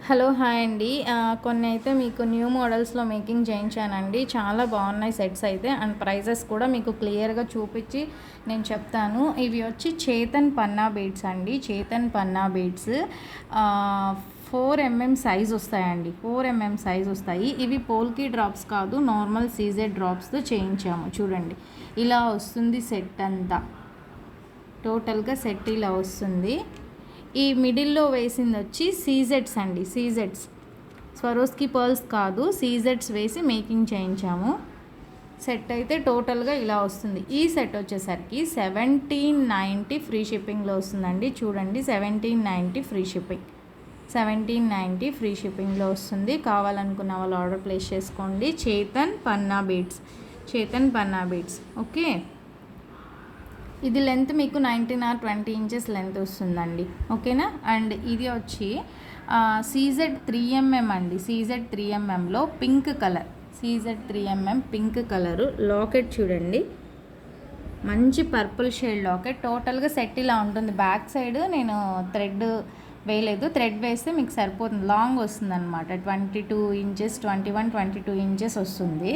Hello hi అండి. కొన్ని అయితే మీకు న్యూ మోడల్స్లో మేకింగ్ చేయించానండి. చాలా బాగున్నాయి సెట్స్ అయితే, అండ్ ప్రైజెస్ కూడా మీకు క్లియర్గా చూపించి నేను చెప్తాను. ఇవి వచ్చి చేతన్ పన్నా బీడ్స్ అండి. చేతన్ పన్నా బీడ్స్ 4mm సైజ్ వస్తాయండి. 4mm సైజ్ వస్తాయి. ఇవి పోల్కీ డ్రాప్స్ కాదు, నార్మల్ సీజెడ్ డ్రాప్స్తో చేయించాము. చూడండి, ఇలా వస్తుంది సెట్ అంతా. టోటల్గా సెట్ ఇలా వస్తుంది. ఈ మిడిల్లో వేసింది వచ్చి సీజెడ్స్ అండి. సీజెడ్స్, స్వరోస్కి పర్ల్స్ కాదు, సీజెడ్స్ వేసి మేకింగ్ చేయించాము. సెట్ అయితే టోటల్గా ఇలా వస్తుంది. ఈ సెట్ వచ్చేసరికి 1790 ఫ్రీ షిప్పింగ్లో వస్తుందండి. చూడండి, 1790 ఫ్రీ షిప్పింగ్. 1790 ఫ్రీ షిప్పింగ్లో వస్తుంది. కావాలనుకున్న వాళ్ళు ఆర్డర్ ప్లేస్ చేసుకోండి. చేతన్ పన్నా బీడ్స్, చేతన్ పన్నా బీడ్స్. ఓకే, ఇది లెంత్ మీకు 19 or 20 ఇంచెస్ లెంత్ వస్తుందండి. ఓకేనా. అండ్ ఇది వచ్చి సీజెడ్ 3mm అండి. సీజెడ్ 3mmలో pink colour, CZ 3mm pink colour locket. చూడండి, మంచి పర్పుల్ షేడ్ లాకెట్. టోటల్గా సెట్ ఇలా ఉంటుంది. బ్యాక్ సైడ్ నేను థ్రెడ్ వేయలేదు, థ్రెడ్ వేస్తే మీకు సరిపోతుంది. లాంగ్ వస్తుంది అనమాట. 22 ఇంచెస్, 21, 22 ఇంచెస్ వస్తుంది.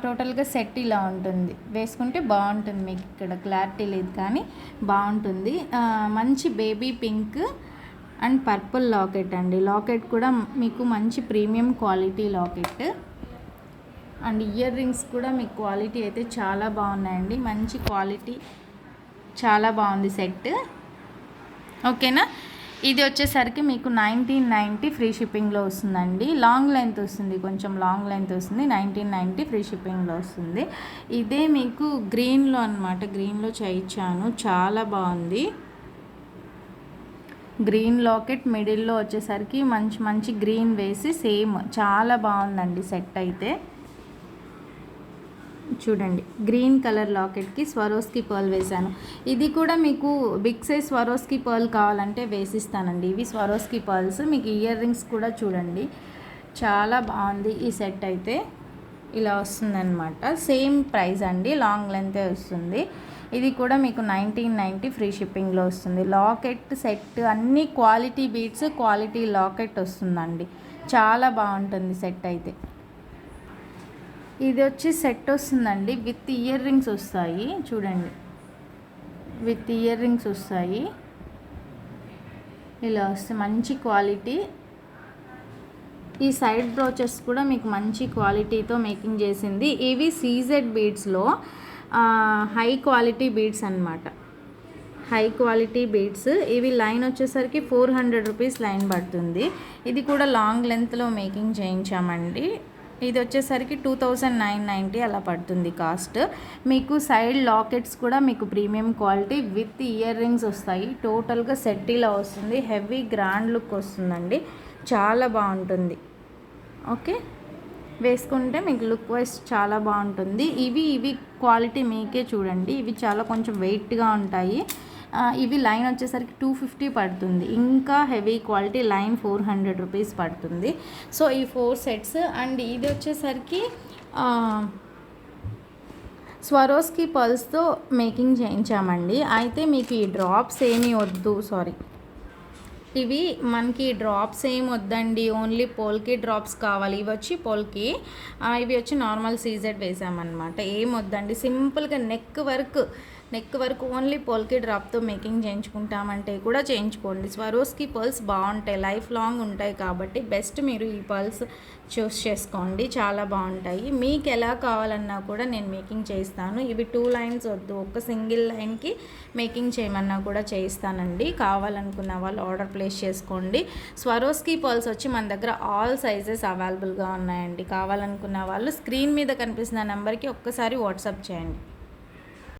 టోటల్గా సెట్ ఇలా ఉంటుంది. వేసుకుంటే బాగుంటుంది. మీకు ఇక్కడ క్లారిటీ లేదు కానీ బాగుంటుంది. మంచి baby pink and purple locket అండి. లాకెట్ కూడా మీకు మంచి premium quality locket. And ear rings కూడా మీకు క్వాలిటీ అయితే చాలా బాగున్నాయండి. మంచి క్వాలిటీ, చాలా బాగుంది సెట్. ఓకేనా. ఇది వచ్చేసరికి మీకు 1990 ఫ్రీ షిప్పింగ్లో వస్తుందండి. లాంగ్ లెంత్ వస్తుంది, కొంచెం లాంగ్ లెంత్ వస్తుంది. 1990 ఫ్రీ షిప్పింగ్లో వస్తుంది. ఇదే మీకు గ్రీన్లో అనమాట. గ్రీన్లో చేయించాను, చాలా బాగుంది. గ్రీన్ లాకెట్ మిడిల్లో వచ్చేసరికి మంచి మంచి గ్రీన్ వేసి సేమ్, చాలా బాగుందండి సెట్ అయితే. చూడండి, గ్రీన్ కలర్ లాకెట్కి స్వరోస్కి పర్ల్ వేశాను. ఇది కూడా మీకు బిగ్ సైజ్ స్వరోస్కి పర్ల్ కావాలంటే వేసిస్తానండి. ఇవి స్వరోస్కి పర్ల్స్. మీకు ఇయర్ రింగ్స్ కూడా చూడండి, చాలా బాగుంది ఈ సెట్ అయితే. ఇలా వస్తుందన్నమాట. సేమ్ ప్రైస్ అండి, లాంగ్ లెంతే వస్తుంది. ఇది కూడా మీకు 1990 ఫ్రీ షిప్పింగ్లో వస్తుంది. లాకెట్ సెట్ అన్ని క్వాలిటీ బీడ్స్, క్వాలిటీ లాకెట్ వస్తుందండి. చాలా బాగుంటుంది సెట్ అయితే. ఇది వచ్చి సెట్ వస్తుందండి, విత్ ఇయర్ రింగ్స్ వస్తాయి. చూడండి, విత్ ఇయర్ రింగ్స్ వస్తాయి. ఇలా వస్తాయి, మంచి క్వాలిటీ. ఈ సైడ్ బ్రోచెస్ కూడా మీకు మంచి క్వాలిటీతో మేకింగ్ చేసింది. ఇవి సీజెడ్ బీడ్స్లో హై క్వాలిటీ బీడ్స్ అనమాట. High quality beads. ఇవి లైన్ వచ్చేసరికి 400 రూపీస్ లైన్ పడుతుంది. ఇది కూడా లాంగ్ లెంత్లో మేకింగ్ చేయించామండి. ఇది వచ్చేసరికి 2990 అలా పడుతుంది కాస్ట్. మీకు సైడ్ లాకెట్స్ కూడా మీకు premium quality with ear rings వస్తాయి. టోటల్గా సెట్ ఇలా వస్తుంది. హెవీ గ్రాండ్ లుక్ వస్తుందండి, చాలా బాగుంటుంది. ఓకే, వేసుకుంటే మీకు లుక్ వైజ్ చాలా బాగుంటుంది. ఇవి క్వాలిటీ మీకే చూడండి. ఇవి చాలా కొంచెం వెయిట్గా ఉంటాయి. ఇవి లైన్ వచ్చేసరికి 250 పడుతుంది. ఇంకా హెవీ క్వాలిటీ లైన్ 400 రూపీస్ పడుతుంది. సో ఈ 4 సెట్స్. అండ్ ఇది వచ్చేసరికి స్వరోస్కి పర్ల్స్తో మేకింగ్ చేయించామండి. అయితే మీకు ఈ డ్రాప్స్ ఏమీ వద్దు, సారీ, ఇవి మనకి డ్రాప్స్ ఏం వద్దండి, ఓన్లీ పోల్కి డ్రాప్స్ కావాలి. ఇవి వచ్చి పోల్కి, ఇవి వచ్చి నార్మల్ సీజెడ్ వేసామన్నమాట. ఏం వద్దండి, సింపుల్గా నెక్ వరకు ఓన్లీ పోల్కి డ్రాప్తో మేకింగ్ చేయించుకుంటామంటే కూడా చేయించుకోండి. స్వరోస్కి పర్ల్స్ బాగుంటాయి, లైఫ్ లాంగ్ ఉంటాయి కాబట్టి బెస్ట్ మీరు ఈ పర్ల్స్ చూస్ చేసుకోండి, చాలా బాగుంటాయి. మీకు ఎలా కావాలన్నా కూడా నేను మేకింగ్ చేయిస్తాను. ఇవి 2 లైన్స్ వద్దు, ఒక సింగిల్ లైన్కి మేకింగ్ చేయమన్నా కూడా చేయిస్తానండి. కావాలనుకున్న వాళ్ళు ఆర్డర్ ప్లేస్ చేసుకోండి. స్వరోస్కి పర్ల్స్ వచ్చి మన దగ్గర ఆల్ సైజెస్ అవైలబుల్గా ఉన్నాయండి. కావాలనుకున్న వాళ్ళు స్క్రీన్ మీద కనిపిస్తున్న నెంబర్కి ఒక్కసారి వాట్సాప్ చేయండి.